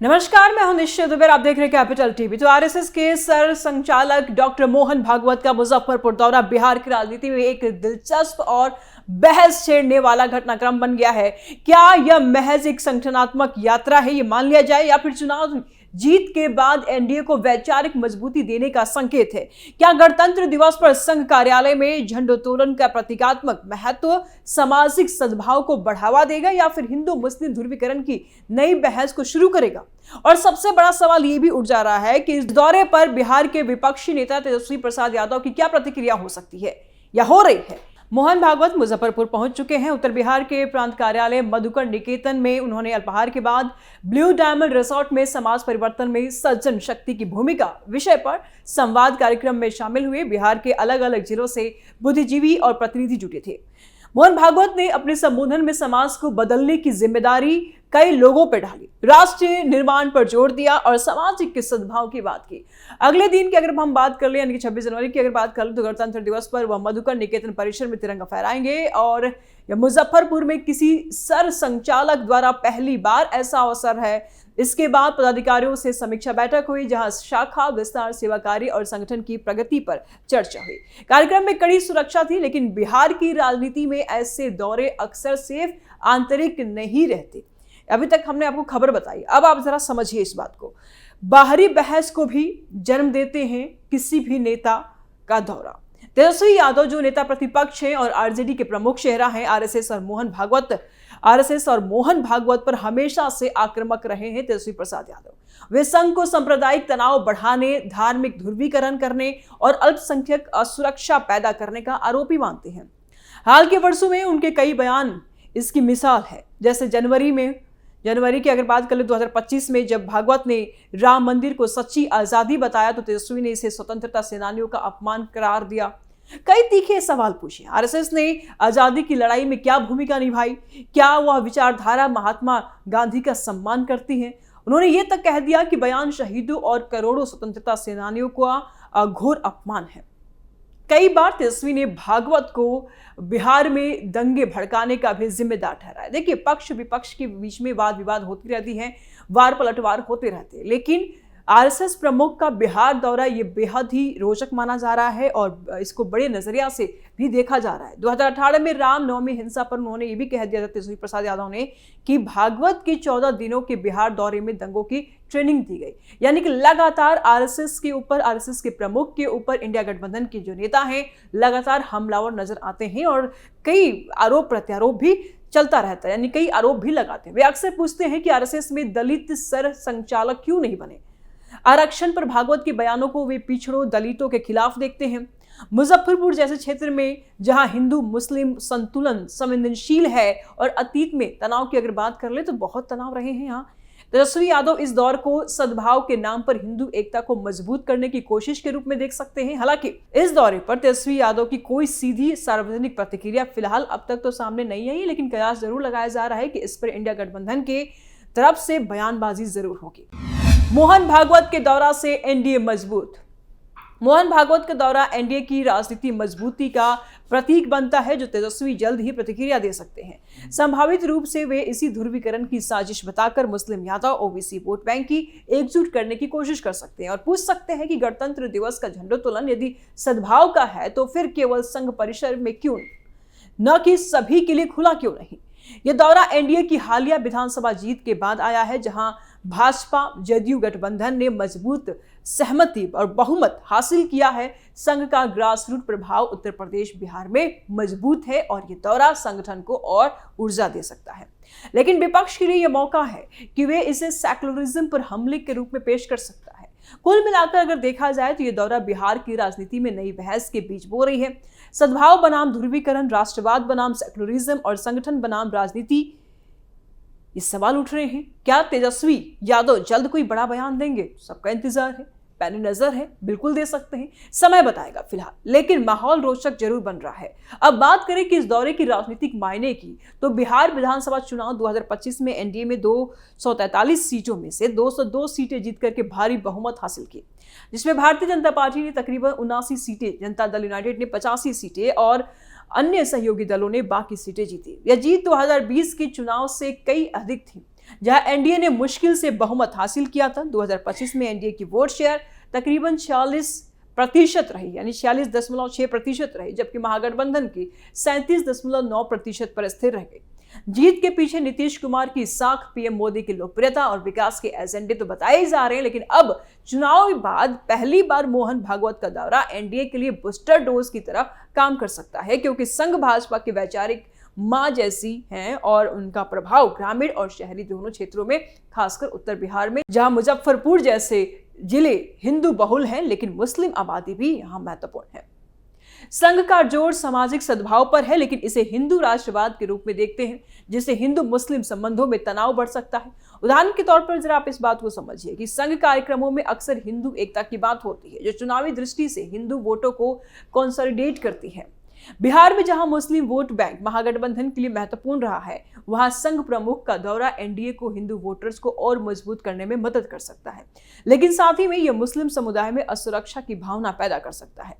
नमस्कार, मैं हूं निश्चित दुबे। आप देख रहे हैं कैपिटल टीवी। तो आरएसएस के सर संचालक डॉक्टर मोहन भागवत का मुजफ्फरपुर दौरा बिहार की राजनीति में एक दिलचस्प और बहस छेड़ने वाला घटनाक्रम बन गया है। क्या यह महज एक संगठनात्मक यात्रा है, ये मान लिया जाए, या फिर चुनाव जीत के बाद एनडीए को वैचारिक मजबूती देने का संकेत है? क्या गणतंत्र दिवस पर संघ कार्यालय में झंडोत्तोलन का प्रतीकात्मक महत्व सामाजिक सद्भाव को बढ़ावा देगा, या फिर हिंदू मुस्लिम ध्रुवीकरण की नई बहस को शुरू करेगा? और सबसे बड़ा सवाल यह भी उठ जा रहा है कि इस दौरे पर बिहार के विपक्षी नेता तेजस्वी प्रसाद यादव की क्या प्रतिक्रिया हो सकती है या हो रही है। मोहन भागवत मुजफ्फरपुर पहुंच चुके हैं। उत्तर बिहार के प्रांत कार्यालय मधुकर निकेतन में उन्होंने अल्पाहार के बाद ब्लू डायमंड रिसोर्ट में समाज परिवर्तन में सज्जन शक्ति की भूमिका विषय पर संवाद कार्यक्रम में शामिल हुए। बिहार के अलग अलग जिलों से बुद्धिजीवी और प्रतिनिधि जुटे थे। मोहन भागवत ने अपने संबोधन में समाज को बदलने की जिम्मेदारी कई लोगों पर डाली, राष्ट्रीय निर्माण पर जोर दिया और सामाजिक सद्भाव की बात की। अगले दिन की अगर हम बात कर ले, यानी कि 26 जनवरी की अगर बात कर ले, तो गणतंत्र दिवस पर वह मधुकर निकेतन परिसर में तिरंगा फहराएंगे। और यह मुजफ्फरपुर में किसी सर संचालक द्वारा पहली बार ऐसा अवसर है। इसके बाद पदाधिकारियों से समीक्षा बैठक हुई, जहां शाखा विस्तार, सेवा कार्य और संगठन की प्रगति पर चर्चा हुई। कार्यक्रम में कड़ी सुरक्षा थी, लेकिन बिहार की राजनीति में ऐसे दौरे अक्सर सिर्फ आंतरिक नहीं रहते। अभी तक हमने आपको खबर बताई, अब आप जरा समझिए इस बात को। बाहरी बहस को भी जन्म देते हैं किसी भी नेता का दौरा। तेजस्वी यादव जो नेता प्रतिपक्ष हैं और आरजेडी के प्रमुख चेहरा हैं, आरएसएस और मोहन भागवत पर हमेशा से आक्रामक रहे हैं तेजस्वी प्रसाद यादव। वे संघ को सांप्रदायिक तनाव बढ़ाने, धार्मिक ध्रुवीकरण करने और अल्पसंख्यक असुरक्षा पैदा करने का आरोपी मानते हैं। हाल के वर्षों में उनके कई बयान इसकी मिसाल है। जैसे जनवरी की अगर बात करें 2025 में जब भागवत ने राम मंदिर को सच्ची आजादी बताया, तो तेजस्वी ने इसे स्वतंत्रता सेनानियों का अपमान करार दिया। कई तीखे सवाल पूछे। आरएसएस ने आजादी की लड़ाई में क्या भूमिका निभाई? क्या वह विचारधारा महात्मा गांधी का सम्मान करती है? उन्होंने ये तक कह दिया कि बयान शहीदों और करोड़ों स्वतंत्रता सेनानियों का घोर अपमान है। कई बार तेजस्वी ने भागवत को बिहार में दंगे भड़काने का भी जिम्मेदार ठहराया। देखिए, पक्ष विपक्ष के बीच में वाद विवाद होती रहती है, वार पलटवार होते रहते हैं, लेकिन आरएसएस प्रमुख का बिहार दौरा ये बेहद ही रोचक माना जा रहा है और इसको बड़े नजरिया से भी देखा जा रहा है। 2018 में रामनवमी हिंसा पर उन्होंने ये भी कह दिया था तेजस्वी प्रसाद यादव ने कि भागवत के 14 दिनों के बिहार दौरे में दंगों की ट्रेनिंग दी गई। यानी कि लगातार आरएसएस के प्रमुख के ऊपर इंडिया गठबंधन के जो नेता हैं लगातार हमलावर नजर आते हैं और कई आरोप प्रत्यारोप भी चलता रहता है, यानी कई आरोप भी लगाते हैं। वे अक्सर पूछते हैं कि आरएसएस में दलित सर संचालक क्यों नहीं बने। आरक्षण पर भागवत के बयानों को वे पिछड़ों दलितों के खिलाफ देखते हैं। मुजफ्फरपुर जैसे क्षेत्र में जहां हिंदू मुस्लिम संतुलन संवेदनशील है और अतीत में तनाव की अगर बात कर ले तो बहुत तनाव रहे हैं यहाँ। तेजस्वी यादव इस दौर को सद्भाव के नाम पर हिंदू एकता को मजबूत करने की कोशिश के रूप में देख सकते हैं। हालांकि इस दौरे पर तेजस्वी यादव की कोई सीधी सार्वजनिक प्रतिक्रिया फिलहाल अब तक तो सामने नहीं आई, लेकिन कयास जरूर लगाया जा रहा है कि इस पर इंडिया गठबंधन के तरफ से बयानबाजी जरूर होगी। मोहन भागवत के दौरा से एनडीए मजबूत। मोहन भागवत का दौरा एनडीए की राजनीति मजबूती का प्रतीक बनता है, जो तेजस्वी जल्द ही प्रतिक्रिया दे सकते हैं। संभावित रूप से वे इसी ध्रुवीकरण की साजिश बताकर मुस्लिम यादव ओबीसी वोट बैंक की एकजुट करने की कोशिश कर सकते हैं और पूछ सकते हैं कि गणतंत्र दिवस का झंडोत्तोलन यदि सद्भाव का है तो फिर केवल संघ परिसर में क्यों, न कि सभी के लिए खुला क्यों नहीं। यह दौरा एनडीए की हालिया विधानसभा जीत के बाद आया है, जहां भाजपा जदयू गठबंधन ने मजबूत सहमति और बहुमत हासिल किया है। संघ का ग्रासरूट प्रभाव उत्तर प्रदेश बिहार में मजबूत है और यह दौरा संगठन को और ऊर्जा दे सकता है। लेकिन विपक्ष के लिए यह मौका है कि वे इसे सेक्युलरिज्म पर हमले के रूप में पेश कर सकता है। कुल मिलाकर अगर देखा जाए तो यह दौरा बिहार की राजनीति में नई बहस के बीच बो रही है। सद्भाव बनाम ध्रुवीकरण, राष्ट्रवाद बनाम सेक्युलरिज्म और संगठन बनाम राजनीति, ये सवाल उठ रहे हैं। क्या तेजस्वी यादव जल्द कोई बड़ा बयान देंगे? सबका इंतजार है, पैनी नजर है, बिल्कुल दे सकते हैं, समय बताएगा फिलहाल, लेकिन माहौल रोचक जरूर बन रहा है। अब बात करें कि इस दौरे की राजनीतिक मायने की, तो बिहार विधानसभा चुनाव 2025 में एनडीए में 243 सीटों में से 202 सीटें जीत करके भारी बहुमत हासिल की, जिसमें भारतीय जनता पार्टी ने तकरीबन 79 सीटें, जनता दल यूनाइटेड ने 85 सीटें और अन्य सहयोगी दलों ने बाकी सीटें जीती। यह जीत 2020 के चुनाव से कई अधिक थी। जहां एनडीए ने मुश्किल से बहुमत हासिल किया था। 2025 में एनडीए की वोट शेयर तकरीबन 46% रही, यानी 46.6% रही, जबकि महागठबंधन की 37.9% पर स्थिर रह गई। जीत के पीछे नीतीश कुमार की साख, पीएम मोदी की लोकप्रियता और विकास के एजेंडे तो बताए जा रहे हैं, लेकिन अब चुनाव के बाद पहली बार मोहन भागवत का दौरा एनडीए के लिए बूस्टर डोज की तरह काम कर सकता है, क्योंकि संघ भाजपा की वैचारिक मां जैसी हैं और उनका प्रभाव ग्रामीण और शहरी दोनों क्षेत्रों में, खासकर उत्तर बिहार में, जहां मुजफ्फरपुर जैसे जिले हिंदू बहुल हैं लेकिन मुस्लिम आबादी भी यहां महत्वपूर्ण है। संघ का जोर सामाजिक सद्भाव पर है, लेकिन इसे हिंदू राष्ट्रवाद के रूप में देखते हैं, जिससे हिंदू मुस्लिम संबंधों में तनाव बढ़ सकता है। उदाहरण के तौर पर जरा आप इस बात को समझिए कि संघ कार्यक्रमों में अक्सर हिंदू एकता की बात होती है, जो चुनावी दृष्टि से हिंदू वोटों को कंसोलिडेट करती है। बिहार में जहां मुस्लिम वोट बैंक महागठबंधन के लिए महत्वपूर्ण रहा है, वहां संघ प्रमुख का दौरा एनडीए को हिंदू वोटर्स को और मजबूत करने में मदद कर सकता है, लेकिन साथ ही में यह मुस्लिम समुदाय में असुरक्षा की भावना पैदा कर सकता है,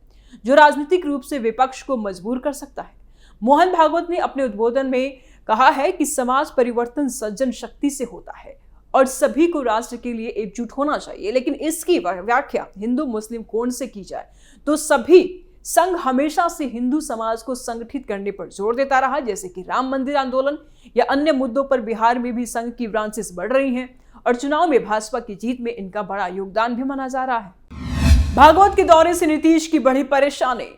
जो राजनीतिक रूप से विपक्ष को मजबूर कर सकता है। मोहन भागवत ने अपने उद्बोधन में कहा है कि समाज परिवर्तन सज्जन शक्ति से होता है और सभी को राष्ट्र के लिए एकजुट होना चाहिए, लेकिन इसकी व्याख्या हिंदू मुस्लिम कोण से की जाए तो सभी संघ हमेशा से हिंदू समाज को संगठित करने पर जोर देता रहा, जैसे कि राम मंदिर आंदोलन या अन्य मुद्दों पर बिहार में भी संघ की ब्रांचेस बढ़ रही हैं और चुनाव में भाजपा की जीत में इनका बड़ा योगदान भी माना जा रहा है। भागवत के दौरे से नीतीश की बड़ी परेशानी।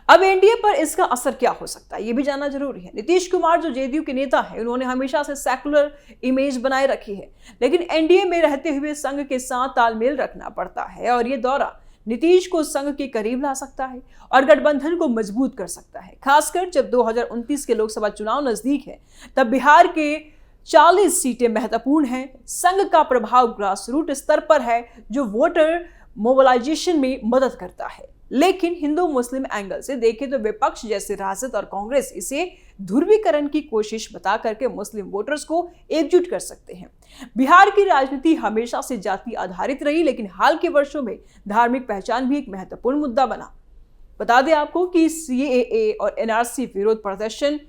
अब एनडीए पर इसका असर क्या हो सकता है, यह भी जानना जरूरी है। नीतीश कुमार जो जेडीयू के नेता है, उन्होंने हमेशा से सेकुलर इमेज बनाए रखी है, लेकिन एनडीए में रहते हुए संघ के साथ तालमेल रखना पड़ता है और यह दौरा नीतीश को संघ के करीब ला सकता है और गठबंधन को मजबूत कर सकता है, खासकर जब 2029 के लोकसभा चुनाव नजदीक है। तब बिहार के 40 सीटें महत्वपूर्ण हैं। संघ का प्रभाव ग्रास रूट स्तर पर है, जो वोटर मोबिलाइजेशन में मदद करता है, लेकिन हिंदू मुस्लिम एंगल से देखें तो विपक्ष जैसे राजद और कांग्रेस इसे ध्रुवीकरण की कोशिश बता करके मुस्लिम वोटर्स को एकजुट कर सकते हैं। बिहार की राजनीति हमेशा से जाति आधारित रही, लेकिन हाल के वर्षों में धार्मिक पहचान भी एक महत्वपूर्ण मुद्दा बना। बता दें आपको कि सीएए और एनआरसी विरोध प्रदर्शन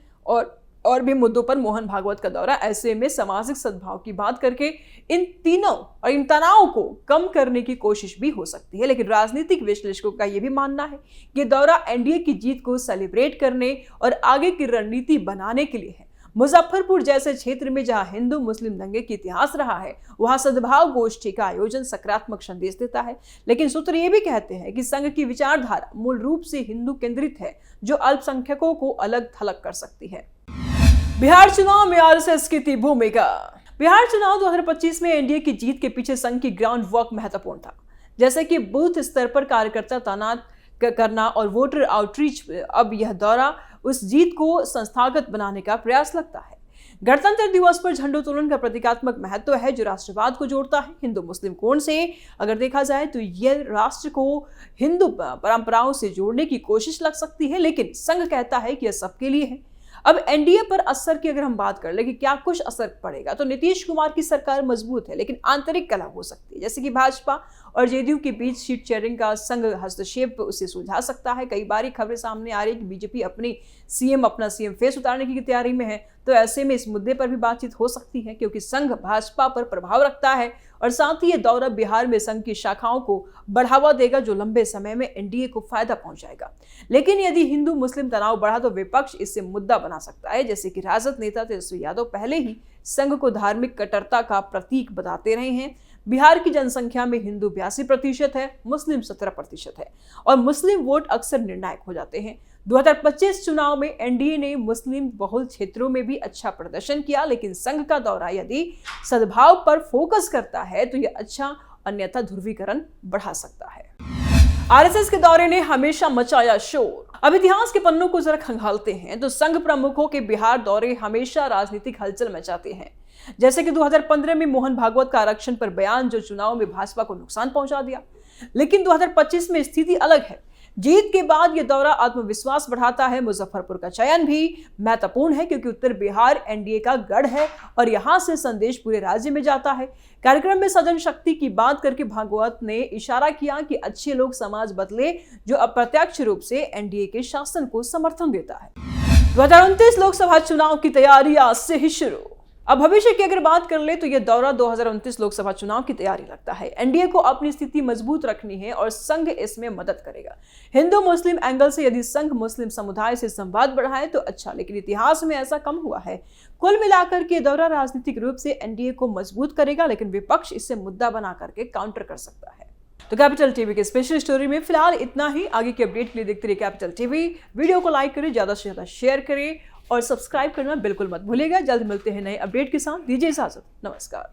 और भी मुद्दों पर मोहन भागवत का दौरा, ऐसे में सामाजिक सद्भाव की बात करके इन तीनों और इन तनाव को कम करने की कोशिश भी हो सकती है। लेकिन राजनीतिक विश्लेषकों का यह भी मानना है कि दौरा एनडीए की जीत को सेलिब्रेट करने और आगे की रणनीति बनाने के लिए है। मुजफ्फरपुर जैसे क्षेत्र में जहां हिंदू मुस्लिम दंगे की इतिहास रहा है, वहां सद्भाव गोष्ठी का आयोजन सकारात्मक संदेश देता है, लेकिन सूत्र ये भी कहते हैं कि संघ की विचारधारा मूल रूप से हिंदू केंद्रित है, जो अल्पसंख्यकों को अलग थलग कर सकती है। बिहार चुनाव में आरएसएस की थी भूमिका। बिहार चुनाव 2025 में एनडीए की जीत के पीछे संघ की ग्राउंड वर्क महत्वपूर्ण था, जैसे कि बूथ स्तर पर कार्यकर्ता तैनात करना और वोटर आउटरीच। अब यह दौरा उस जीत को संस्थागत बनाने का प्रयास लगता है। गणतंत्र दिवस पर झंडोत्तोलन का प्रतीकात्मक महत्व है, जो राष्ट्रवाद को जोड़ता है। हिंदू मुस्लिम कोण से अगर देखा जाए तो यह राष्ट्र को हिंदू परंपराओं से जोड़ने की कोशिश लग सकती है, लेकिन संघ कहता है कि यह सबके लिए है। अब एनडीए पर असर की अगर हम बात कर ले कि क्या कुछ असर पड़ेगा, तो नीतीश कुमार की सरकार मजबूत है, लेकिन आंतरिक कलह हो सकती है, जैसे कि भाजपा और जेडीयू के बीच सीट शेयरिंग का संघ हस्तक्षेप उसे सुलझा सकता है। कई बार खबरें सामने आ रही है कि बीजेपी अपना सीएम फेस उतारने की तैयारी में है, तो ऐसे में इस मुद्दे पर भी बातचीत हो सकती है, क्योंकि संघ भाजपा पर प्रभाव रखता है और साथ ही ये दौरा बिहार में संघ की शाखाओं को बढ़ावा देगा, जो लंबे समय में एनडीए को फायदा पहुंचाएगा। लेकिन यदि हिंदू मुस्लिम तनाव बढ़ा तो विपक्ष इससे मुद्दा बना सकता है, जैसे कि राजद नेता तेजस्वी यादव पहले ही संघ को धार्मिक कट्टरता का प्रतीक बताते रहे हैं। बिहार की जनसंख्या में हिंदू 82% है, मुस्लिम 17% है और मुस्लिम वोट अक्सर निर्णायक हो जाते हैं। 2025 चुनाव में एनडीए ने मुस्लिम बहुल क्षेत्रों में भी अच्छा प्रदर्शन किया, लेकिन संघ का दौरा यदि सद्भाव पर फोकस करता है तो यह अच्छा, अन्यथा ध्रुवीकरण बढ़ा सकता है। आरएसएस के दौरे ने हमेशा मचाया शोर। अब इतिहास के पन्नों को जरा खंगालते हैं तो संघ प्रमुखों के बिहार दौरे हमेशा राजनीतिक हलचल मचाते हैं, जैसे कि 2015 में मोहन भागवत का आरक्षण पर बयान, जो चुनाव में भाजपा को नुकसान पहुंचा दिया। लेकिन 2025 में स्थिति अलग है। जीत के बाद यह दौरा आत्मविश्वास बढ़ाता है। मुजफ्फरपुर का चयन भी महत्वपूर्ण है, क्योंकि उत्तर बिहार एनडीए का गढ़ है और यहां से संदेश पूरे राज्य में जाता है। कार्यक्रम में सदन शक्ति की बात करके भागवत ने इशारा किया कि अच्छे लोग समाज बदले, जो अप्रत्यक्ष रूप से एनडीए के शासन को समर्थन देता है। 2029 लोकसभा चुनाव की तैयारी आज से ही शुरू। अब भविष्य की अगर बात कर ले तो यह दौरा 2029 लोकसभा चुनाव की तैयारी लगता है। एनडीए को अपनी स्थिति मजबूत रखनी है और संघ इसमें मदद करेगा। हिंदू मुस्लिम एंगल से यदि संघ मुस्लिम समुदाय से संवाद बढ़ाए तो अच्छा, लेकिन इतिहास में ऐसा कम हुआ है। कुल मिलाकर के दौरा राजनीतिक रूप से एनडीए को मजबूत करेगा, लेकिन विपक्ष इसे मुद्दा बना करके काउंटर कर सकता है। तो कैपिटल टीवी के स्पेशल स्टोरी में फिलहाल इतना ही। आगे की अपडेट के लिए देखते रहिए कैपिटल टीवी। वीडियो को लाइक करें, ज्यादा से ज्यादा शेयर करें और सब्सक्राइब करना बिल्कुल मत भूलिएगा। जल्द मिलते हैं नए अपडेट के साथ। दीजिए इजाजत, नमस्कार।